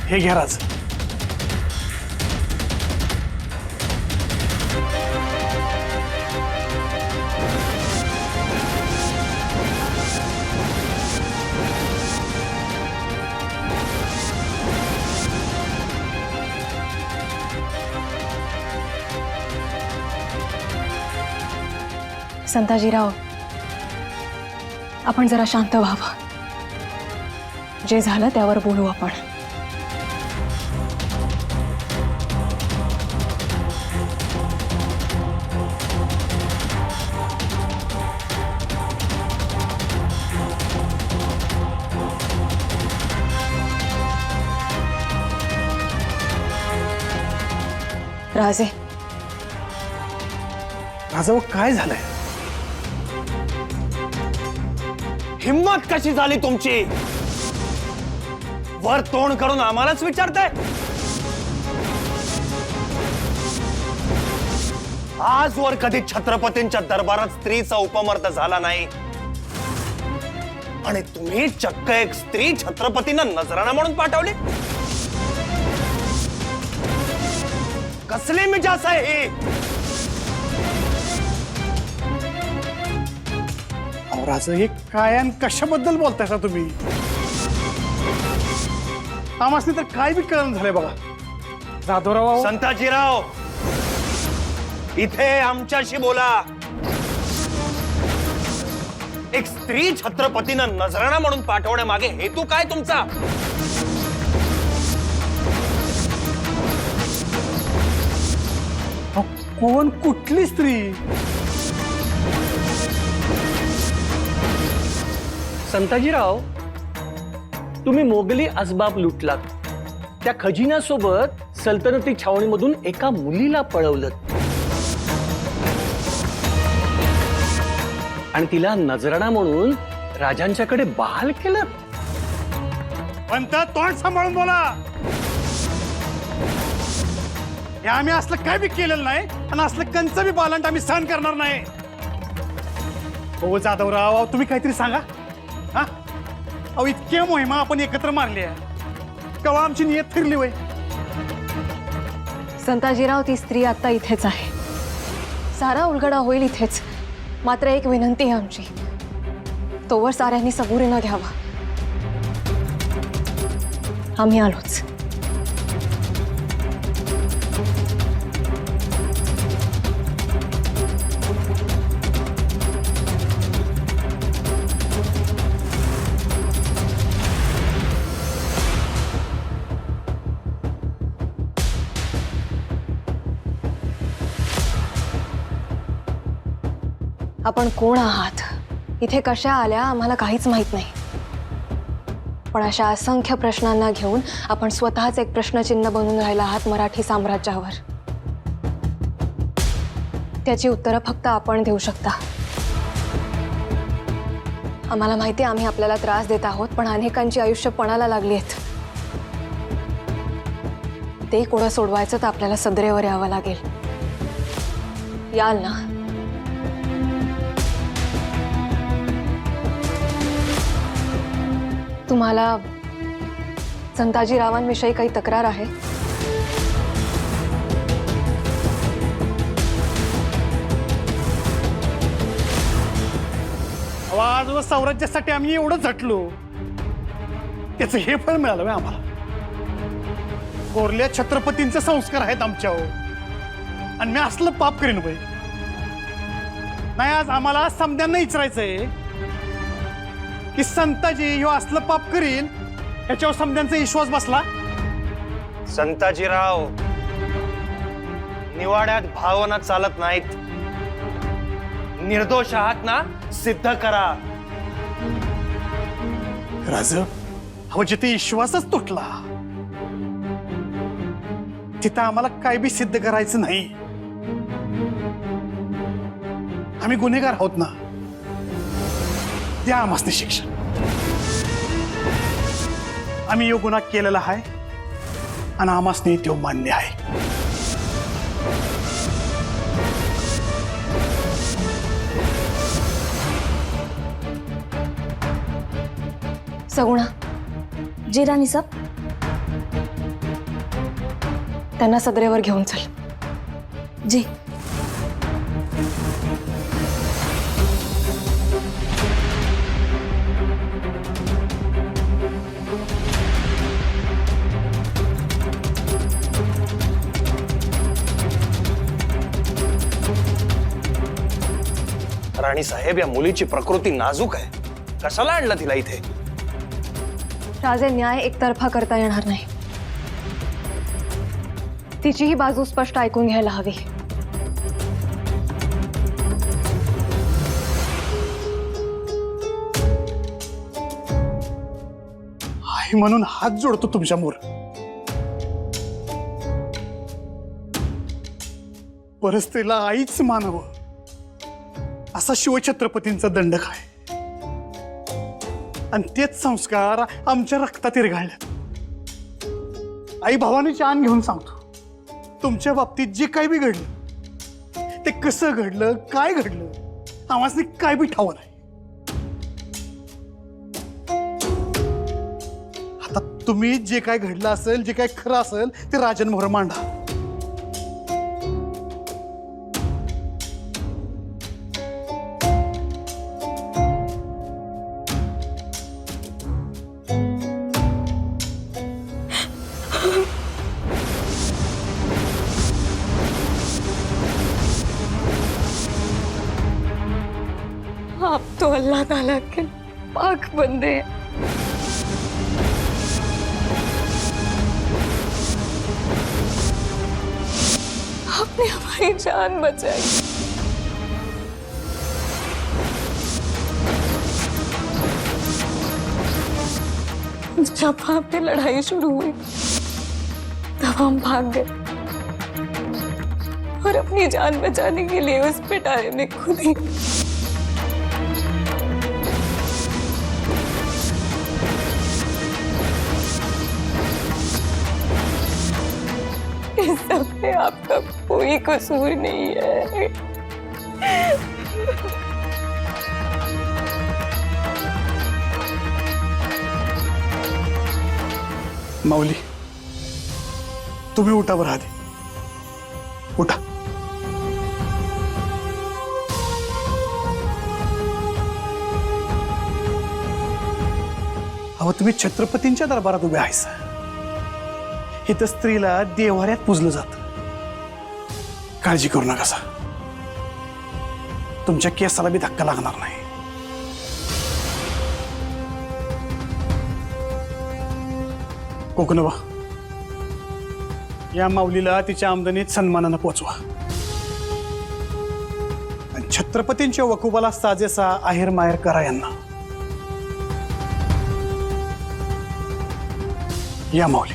हे घ्या राज. संताजीराव, आपण जरा शांत व्हावं. जे झालं त्यावर बोलू आपण. राजे, राजाभाऊ काय झालंय? हिम्मत कशी झाली तुमची? वर तोंड करून आम्हालाच विचारताय? आजवर कधी छत्रपतींच्या दरबारात स्त्रीचा उपमर्द झाला नाही आणि तुम्ही चक्क एक स्त्री छत्रपतींना नजराणा म्हणून पाठवली. कसली मिजाज आहे ही? अहो राजा, हे काय आणि कशाबद्दल बोलताय का तुम्ही? आम्हाला तर काय बी कळण झालंय बघा. जाधवराव, संताजीराव, इथे आमच्याशी बोला. एक स्त्री छत्रपतींना नजराणा म्हणून पाठवण्यामागे हेतू काय तुमचा? कोण, कुठली स्त्री? संताजीराव, तुम्ही मोगली असबाब लुटलात. त्या खजिन्यासोबत सल्तनती छावणीमधून एका मुलीला पळवलं आणि तिला नजराणा म्हणून राजांच्याकडे बहाल केलं. पंत, तोंड सांभाळून बोला. हे आम्ही असलं काय बी केलेलं नाही आणि असलं कंच बी बालांट आम्ही सहन करणार नाही. हो जाधवराव, अहो तुम्ही काहीतरी सांगा. हा, अहो इतक्या मोहिमा आपण एकत्र मारल्या, केव्हा आमची नियत फिरली वय? संताजीराव, ती स्त्री आता इथेच आहे. सारा उलगडा होईल इथेच. मात्र एक विनंती आहे आमची, तोवर साऱ्यांनी सबुरीनं घ्यावा. आम्ही आलोच. आपण कोण आहात, इथे कशा आल्या, आम्हाला काहीच माहित नाही. पण अशा असंख्य प्रश्नांना घेऊन आपण स्वतःच एक प्रश्नचिन्ह बनून राहिला आहात मराठी साम्राज्यावर. त्याची उत्तरं फक्त आपण देऊ शकता. आम्हाला माहिती आहे आम्ही आपल्याला त्रास देत आहोत, पण अनेकांची आयुष्य पणाला लागली आहेत. ते कोणं सोडवायचं तर आपल्याला सदरेवर यावं लागेल. याल ना? तुम्हाला संताजीरावांविषयी काही तक्रार आहे? आज स्वराज्यासाठी आम्ही एवढं झटलो, त्याचं हे फळ मिळालं बे आम्हाला. गोरल्या छत्रपतींचे संस्कार आहेत आमच्यावर आणि मी असलं पाप करीन बाई. नाही, आज आम्हाला समद्यांना विचारायचंय की संताजी ह्यो असलं पाप करील, याच्यावर समद्यांचा विश्वास बसला? संताजीराव, निवाड्यात भावना चालत नाहीत. निर्दोष आहात ना, सिद्ध करा. राज, अहो जिथे विश्वासच तुटला तिथं आम्हाला काय बी सिद्ध करायचं नाही. आम्ही गुन्हेगार आहोत ना, द्या आम्हाला शिक्षा. आम्ही यो गुन्हा केलेला आहे आणि आम्हाला तो मान्य आहे. सगुणा, जी राणी साहब. त्यांना सदरेवर घेऊन चल. जी. राणी साहेब, या मुलीची प्रकृती नाजूक आहे. कशाला आणलं तिला इथे? राजे, न्याय एकतर्फा करता येणार नाही. तिचीही बाजू स्पष्ट ऐकून घ्यायला हवी. आई म्हणून हात जोडतो तुमच्यामोर. परस्त्रीला आईच मानावं असा शिवछत्रपतींचा दंडक आहे. आणि तेच संस्कार आमच्या रक्तात विरघळल्यात. आई भवानीची आण घेऊन सांगतो, तुमच्या बाबतीत जे काही बी घडलं ते कसं घडलं, काय घडलं, आम्हाला काय बी ठाव नाही. आता तुम्ही जे काय घडलं असेल, जे काय खरं असेल ते राजांमोहर मांडा. आप तो अल्लाह ताला के पाक बंदे हैं. आपने हमारी जान बचाई. जब वहां पे लड़ाई शुरू हुई तब हम भाग गए और अपनी जान बचाने के लिए उस पिटारे में खुद ही. इस सब में आपका कोई कसूर नहीं है. माऊली, तुम्ही उठा बरं आधी. उठा. अहो, तुम्ही छत्रपतींच्या दरबारात उभे आहेस. इथं स्त्रीला देव्हाऱ्यात पूजलं जात. काळजी करू नका. तुमच्या केसाला बी धक्का लागणार नाही. कोकणबा, या माऊलीला तिच्या आमदनीत सन्मानानं पोचवा. आणि छत्रपतींच्या वकुबाला साजेसा आहेर माहेर करा यांना. या माऊली.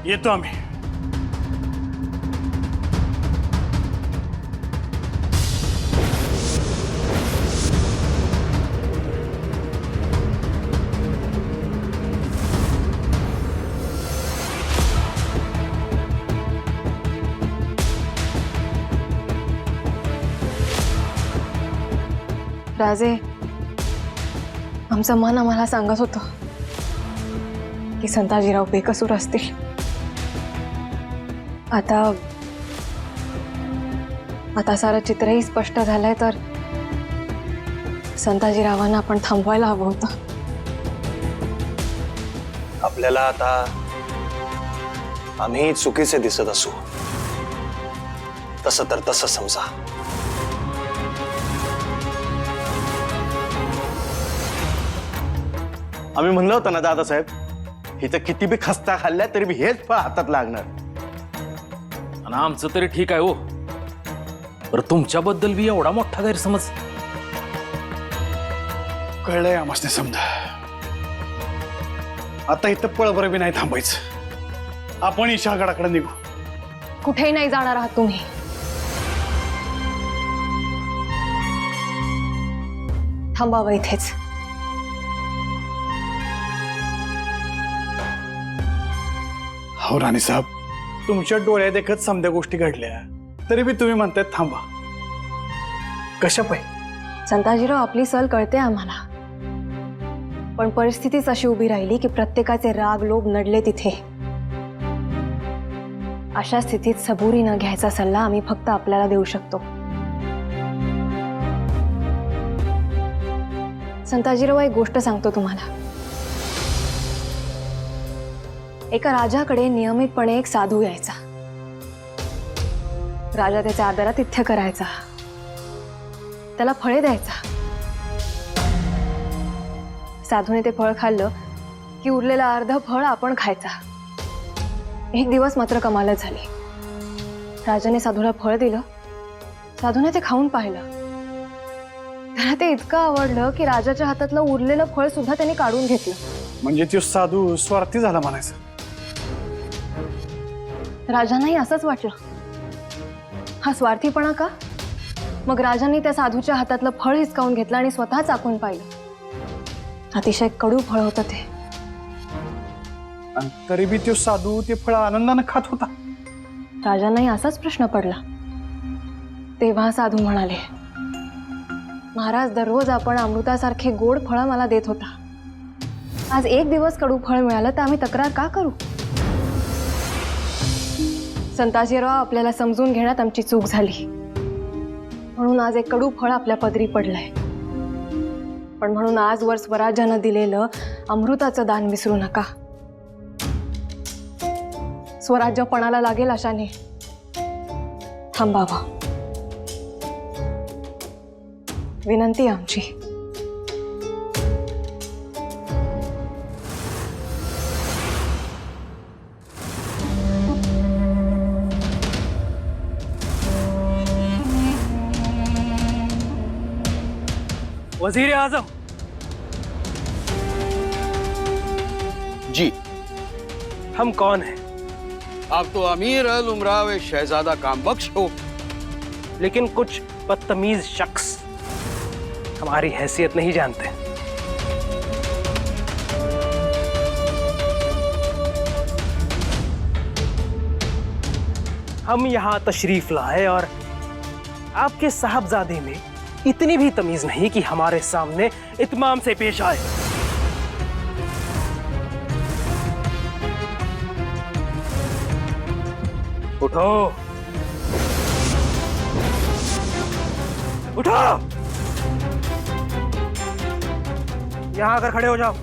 येतो आम्ही. राजे, आमचं मन आम्हाला सांगत होतं की संताजीराव बेकसूर असतील. आता सारं चित्रही स्पष्ट झालंय, तर संताजीरावांना आपण थांबवायला हवं होतं. आपल्याला आता आम्ही चुकीचे दिसत असू तसं तर तसं समजा. आम्ही म्हणलं होतं ना दादासाहेब, हिचं किती बी खस्ता खाल्ल्या तरी बी हेच फळ हातात लागणार. आणि आमचं तरी ठीक आहे हो, बरं तुमच्याबद्दल बी एवढा मोठा गैरसमज. कळलंय आम्हाला. समजा आता इथं पळभर बी नाही थांबायचं. आपण ईशागडाकडे निघू. कुठेही नाही जाणार आहात तुम्ही. थांबावं इथेच. हो राणी साहेब, तुमच्या डोळ्यात एकच समध्या गोष्टी घडल्या तरी बी तुम्ही म्हणताय थांबा. कशा पाहिजे? संताजीराव, आपली सल कळते आम्हाला, पण परिस्थितीच अशी उभी राहिली की प्रत्येकाचे राग लोभ नडले तिथे. अशा स्थितीत सबुरी न घ्यायचा सल्ला आम्ही फक्त आपल्याला देऊ शकतो. संताजीराव, एक गोष्ट सांगतो तुम्हाला. एका राजाकडे नियमितपणे एक साधू यायचा. राजा त्याच्या आदरातिथ्य करायचा, त्याला फळे द्यायचा. साधूने ते फळ खाल्लं की उरलेलं अर्ध फळ आपण खायचा. एक दिवस मात्र कमालच झाली. राजाने साधूला फळ दिलं, साधूने ते खाऊन पाहिलं. त्याला ते इतकं आवडलं की राजाच्या हातातलं उरलेलं फळ सुद्धा त्याने काढून घेतलं. म्हणजे तो साधू स्वार्थी झाला म्हणायचं. राजांनाही असंच वाटलं. हा स्वार्थीपणा का? मग राजांनी त्या साधूच्या हातातलं फळ हिसकावून घेतलं आणि स्वतः चाकून पाहिलं. अतिशय कडू फळ होतं ते. आणि तरी बी तो साधू ते फळ आनंदानं खात होता. राजांनाही असाच प्रश्न पडला. तेव्हा साधू म्हणाले, महाराज, दररोज आपण अमृतासारखे गोड फळं मला देत होता. आज एक दिवस कडू फळ मिळालं तर आम्ही तक्रार का करू? संताजीराव, आपल्याला समजून घेण्यात आमची चूक झाली, म्हणून आज एक कडू फळ आपल्या पदरी पडलंय. पण म्हणून आजवर स्वराज्यानं दिलेलं अमृताचं दान विसरू नका. स्वराज्य पणाला लागेल अशाने थांबावं, विनंती आमची. वजीर आजम जी, हम कौन हैं? आप तो अमीर अल उमराव शहजादा कामबख्श हो। लेकिन कुछ बदतमीज शख्स हमारी हैसियत नहीं जानते। हम यहाँ तशरीफ लाए और आपके साहबजादे में इतनी भी तमीज नहीं कि हमारे सामने इत्माम से पेश आए। उठो, उठो, यहां आकर खड़े हो जाओ।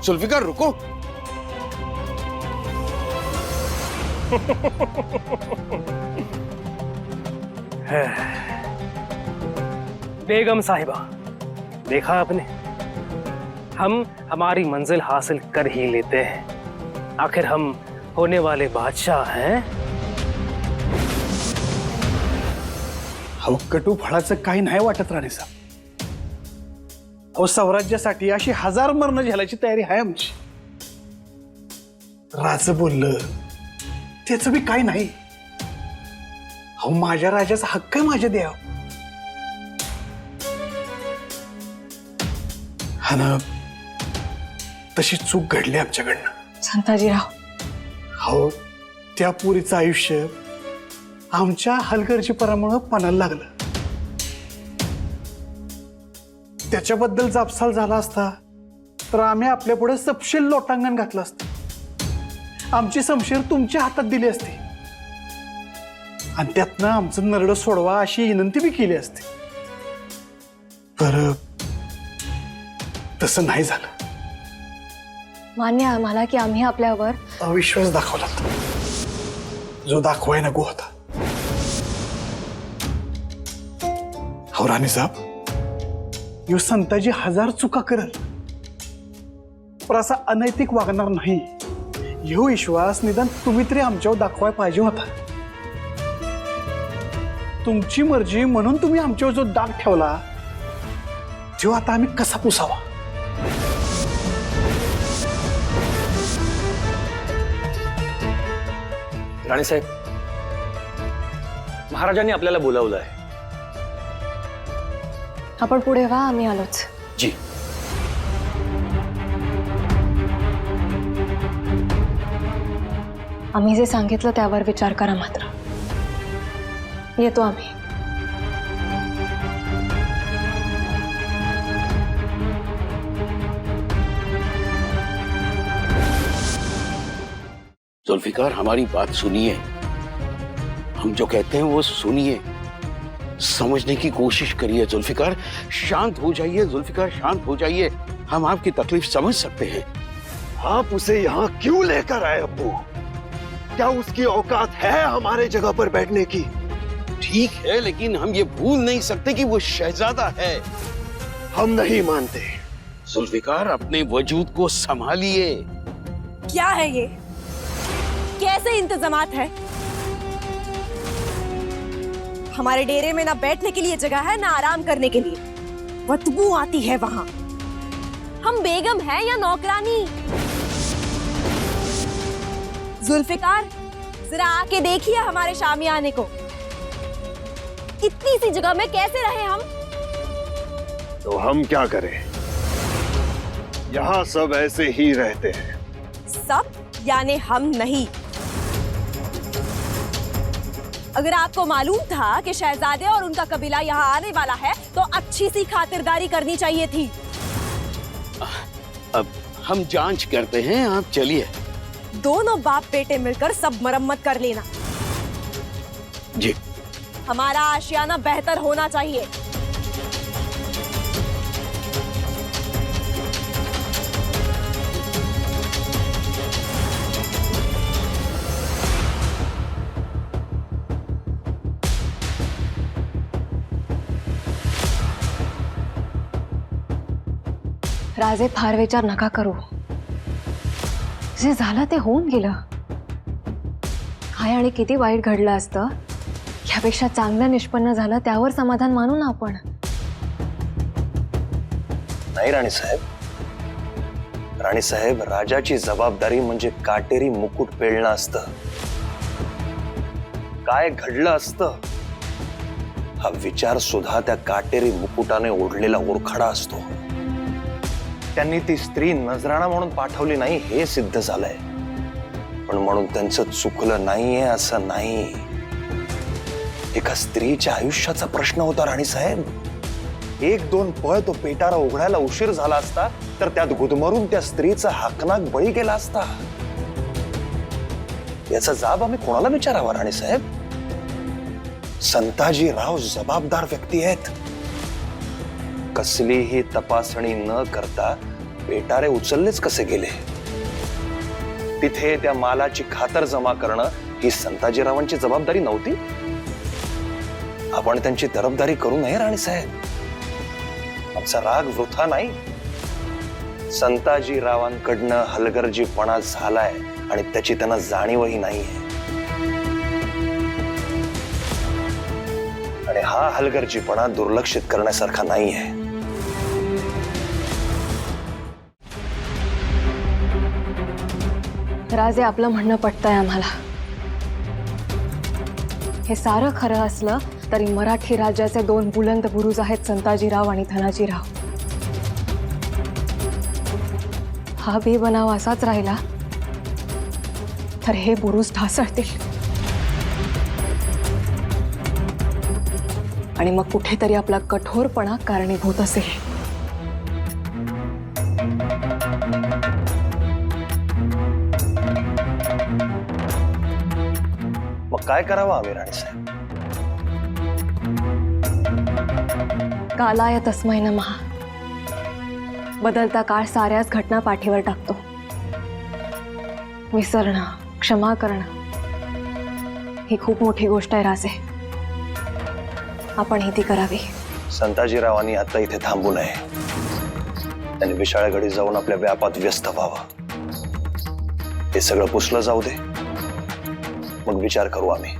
जुल्फिकार रुको। बेगम साहिबा, देखा आपने, हम हमारी मंजिल हासिल कर ही लेते हैं। आखिर हम होने वाले बादशाह हैं। अहो, कटू फळाचं काही नाही वाटत राणे साहेब. अहो, स्वराज्यासाठी अशी 1000 मरण झेलायची तयारी आहे आमची. राज बोललं त्याचं बी काही नाही. अहो, माझ्या राजाचा हक्क आहे माझ्या देव. हा ना, तशी चूक घडली आमच्याकडनं. संताजीराव, हो, त्या पुरीचं आयुष्य आमच्या हलगर्जीपणामुळं पणाला लागलं. त्याच्याबद्दल जापसाल झाला असता तर आम्ही आपल्या पुढे सपशेल लोटांगण घातलं असतं. आमची समशेर तुमच्या हातात दिली असती आणि त्यातनं आमचं नरडं सोडवा अशी विनंती बी केली असती. पर तसं नाही झालं. मान्य आहे आम्हाला की आम्ही आपल्यावर अविश्वास दाखवला जो दाखवाय नको होता. हो राणे साहेब, यो संताजी 1000 चुका करल पण असा अनैतिक वागणार नाही. ह्यो विश्वास निदान तुम्ही तरी आमच्यावर दाखवाय पाहिजे होता. तुमची मर्जी म्हणून तुम्ही आमच्यावर जो दाग ठेवला जो आता आम्ही कसा पुसावा? राणीसाहेब, महाराजांनी आपल्याला बोलावलं आहे. आपण पुढे व्हा, आम्ही आलोच. जी. आम्ही जे सांगितलं त्यावर विचार करा मात्र. येतो आम्ही. जुल्फिकार, हमारी बात सुनिए. हम जो कहते हैं वो सुनिए, समझने की कोशिश करिए. जुल्फिकार शांत हो जाइए. जुल्फिकार शांत हो जाइए. हम आपकी तकलीफ समझ सकते हैं. आप उसे यहाँ क्यों लेकर आए अब्बू? क्या उसकी औकात है हमारे जगह पर बैठने की? ठीक है, लेकिन हम ये भूल नहीं सकते कि वो शहजादा है. हम नहीं मानते. जुल्फिकार, अपने वजूद को संभालिए. क्या है ये? कैसे इंतजामात है? हमारे डेरे में ना बैठने के लिए जगह है ना आराम करने के लिए. बदबू आती है वहां. हम बेगम हैं या नौकरानी? जुल्फिकार, जरा आके देखिए हमारे शामियाने को. इतनी सी जगह में कैसे रहे हम? तो हम क्या करें? यहाँ सब ऐसे ही रहते हैं. सब यानी हम नहीं. अगर आपको मालूम था कि शहजादे और उनका कबीला यहाँ आने वाला है तो अच्छी सी खातिरदारी करनी चाहिए थी. अब हम जांच करते हैं, आप चलिए. दोनों बाप बेटे मिलकर सब मरम्मत कर लेना. जी. हमारा आशियाना बेहतर होना चाहिए. राजे, फार विचार नका करू. जे झालं ते होऊन गेलं. काय आणि किती वाईट घडलं असतं यापेक्षा चांगलं निष्पन्न झालं त्यावर समाधान मानू ना आपण. नाही राणीसाहेब, राणीसाहेब, राजाची जबाबदारी म्हणजे काटेरी मुकुट पेलणं असतं. काय घडलं असतं हा विचार सुद्धा त्या काटेरी मुकुटाने ओढलेला ओरखडा असतो. त्यांनी ती स्त्री नजराणा म्हणून पाठवली नाही हे सिद्ध झालंय, पण म्हणून त्यांचं चुकलं नाहीये असं नाही. एका स्त्रीच्या आयुष्याचा प्रश्न होता राणीसाहेब. एक दोन पळ तो पेटारा उघडायला उशीर झाला असता तर त्यात गुदमरून त्या स्त्रीचा हाकनाक बळी गेला असता. याचा जाब आम्ही कोणाला विचारावा राणीसाहेब? संताजीराव जबाबदार व्यक्ती आहेत. कसलीही तपासणी न करता पेटारे उचललेच कसे गेले? तिथे त्या मालाची खातर जमा करणं ही संताजीरावांची जबाबदारी नव्हती? आपण त्यांची तरफदारी करू नये राणीसाहेब. आमचा राग वृथा नाही. संताजीरावांकडनं हलगर्जीपणा झालाय आणि त्याची त्यांना जाणीवही नाहीये. आणि हा हलगर्जीपणा दुर्लक्षित करण्यासारखा नाहीये. राजे, आपलं म्हणणं पटतंय आम्हाला. हे सारं खरं असलं तरी मराठी राज्याचे दोन बुलंद बुरुज आहेत, संताजीराव आणि धनाजीराव. हा बेबनाव असाच राहिला तर हे बुरुज ढासळतील आणि मग कुठेतरी आपला कठोरपणा कारणीभूत असेल. मग काय करावं आम्ही राणीसाहेब? कालाय तस्मै नमः. बदलता काळ साऱ्याच घटना पाठीवर टाकतो. विसरणं, क्षमा करणं ही खूप मोठी गोष्ट आहे राजे. आपण ही ती करावी. संताजीरावांनी आता इथे थांबू नये. त्यांनी विशाळगडी जाऊन आपल्या व्यापात व्यस्त व्हावं. हे सगळं पुसलं जाऊ दे, मग विचार करू आम्ही.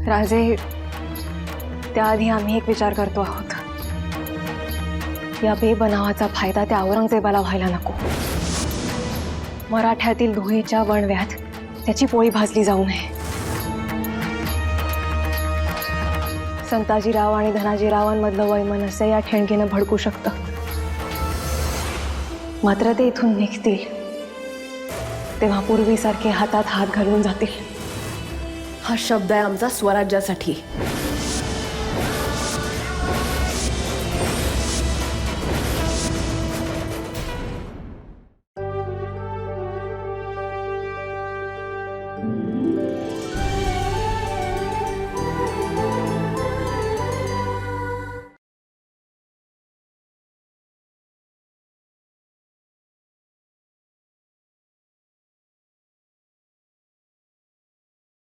राजे, त्याआधी आम्ही एक विचार करतो आहोत. या बेबनावाचा फायदा त्या औरंगजेबाला व्हायला नको. मराठ्यातील धुळीच्या वणव्यात त्याची पोळी भाजली जाऊ नये. संताजीराव आणि धनाजीरावांमधलं वैमनस्य या ठेणगीनं भडकू शकतं. मात्र ते इथून निघतील तेव्हा पूर्वीसारखे हातात हात घालून जातील. हा शब्द आहे आमचा स्वराज्यासाठी.